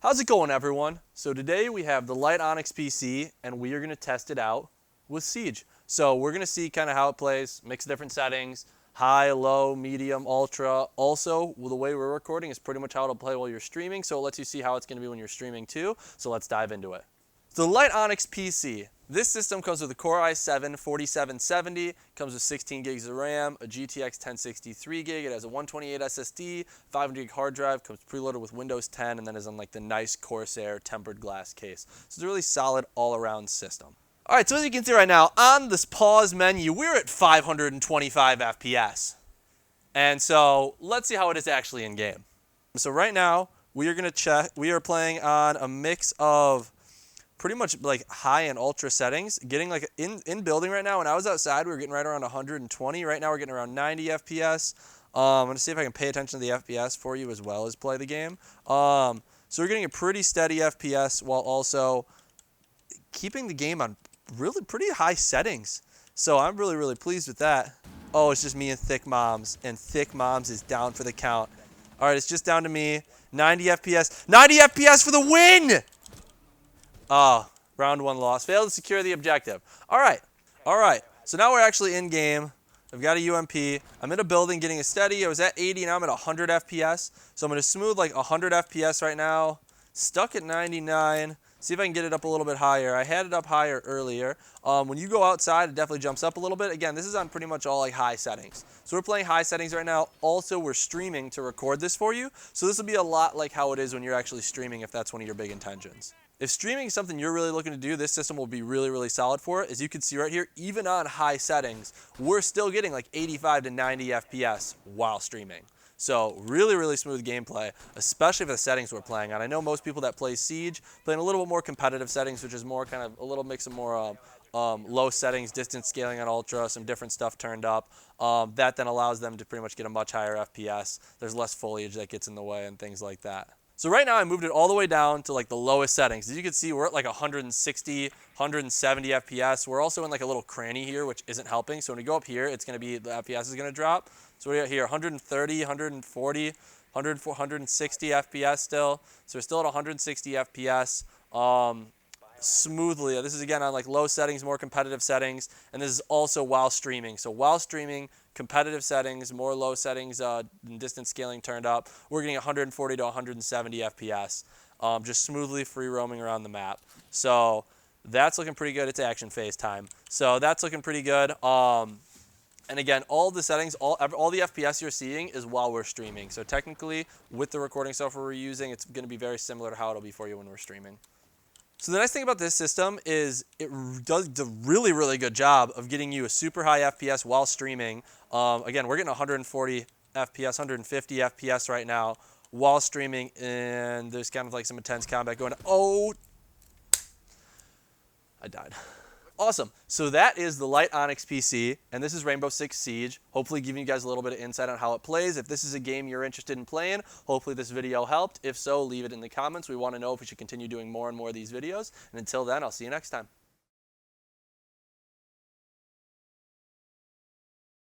How's it going, everyone? So today we have the LYTE Onyx PC and we are going to test it out with Siege. So we're going to see kind of how it plays, mix different settings, high, low, medium, ultra. Also, the way we're recording is pretty much how it'll play while you're streaming, so it lets you see how it's going to be when you're streaming too. So let's dive into it. The LYTE Onyx PC. This system comes with a Core i7-4770, comes with 16 gigs of RAM, a GTX 1063 gig, it has a 128 SSD, 500 gig hard drive, comes preloaded with Windows 10, and then is on like the nice Corsair tempered glass case. So it's a really solid all-around system. All right, so as you can see right now, on this pause menu, we're at 525 FPS. And so let's see how it is actually in game. So right now, we are playing on a mix of pretty much like high and ultra settings, getting like in building right now. When I was outside, we were getting right around 120. Right now we're getting around 90 FPS. I'm gonna see if I can pay attention to the FPS for you as well as play the game. So we're getting a pretty steady FPS while also keeping the game on really pretty high settings. So I'm really pleased with that. Oh, it's just me and Thick Moms, and Thick Moms is down for the count. All right, it's just down to me. 90 FPS. 90 FPS for the win! Oh, round one loss. Failed to secure the objective. All right. So now we're actually in game. I've got a UMP. I'm in a building getting a steady. I was at 80, now I'm at 100 FPS. So I'm going to smooth like 100 FPS right now. Stuck at 99. See if I can get it up a little bit higher. I had it up higher earlier. When you go outside, it definitely jumps up a little bit. Again, this is on pretty much all like high settings. So we're playing high settings right now. Also, we're streaming to record this for you. So this will be a lot like how it is when you're actually streaming, if that's one of your big intentions. If streaming is something you're really looking to do, this system will be really solid for it. As you can see right here, even on high settings, we're still getting like 85 to 90 FPS while streaming. So really smooth gameplay, especially for the settings we're playing on. I know most people that play Siege play in a little bit more competitive settings, which is more kind of a little mix of more low settings, distance scaling on ultra, some different stuff turned up. That then allows them to pretty much get a much higher FPS. There's less foliage that gets in the way and things like that. So right now I moved it all the way down to like the lowest settings. As you can see, we're at like 160, 170 FPS. We're also in like a little cranny here, which isn't helping. So when we go up here, it's going to be, the FPS is going to drop. So we're here 130, 140, 160 FPS still. So we're still at 160 FPS smoothly. This is again on like low settings, more competitive settings. And this is also while streaming. So while streaming, competitive settings, more low settings, distance scaling turned up. We're getting 140 to 170 FPS, just smoothly free roaming around the map. So that's looking pretty good. It's action phase time. So that's looking pretty good. And again, all the settings, all the FPS you're seeing is while we're streaming. So technically, with the recording software we're using, it's going to be very similar to how it'll be for you when we're streaming. So the nice thing about this system is it does a really good job of getting you a super high FPS while streaming. Again, we're getting 140 FPS, 150 FPS right now while streaming, and there's kind of like some intense combat going on. Oh, I died. Awesome. So that is the LYTE Onyx PC, and this is Rainbow Six Siege. Hopefully giving you guys a little bit of insight on how it plays. If this is a game you're interested in playing, hopefully this video helped. If so, leave it in the comments. We want to know if we should continue doing more and more of these videos. And until then, I'll see you next time.